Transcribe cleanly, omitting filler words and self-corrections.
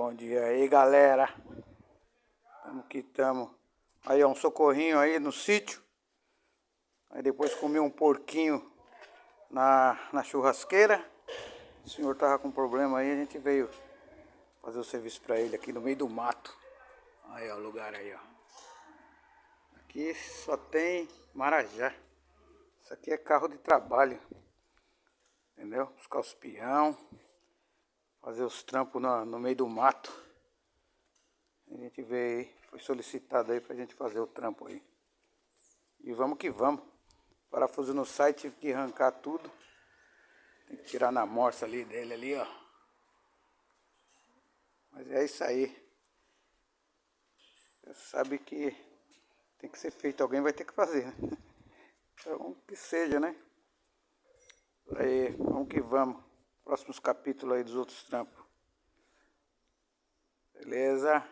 Bom dia aí, galera. Tamo que tamo. Aí, ó, um socorrinho aí no sítio. Aí depois comi um porquinho na churrasqueira. O senhor tava com problema aí, a gente veio fazer o serviço pra ele aqui no meio do mato. Aí, ó, o lugar aí, ó. Aqui só tem marajá. Isso aqui é carro de trabalho. Entendeu? Buscar os peão. Fazer os trampos no meio do mato. A gente veio aí, foi solicitado aí pra gente fazer o trampo aí. E vamos que vamos. Parafuso no site, tive que arrancar tudo. Tem que tirar na morsa ali dele ali, ó. Mas é isso aí. Você sabe que tem que ser feito, alguém vai ter que fazer, né? Então que seja, né? Aí, vamos que vamos. Próximos capítulos aí dos outros trampos. Beleza?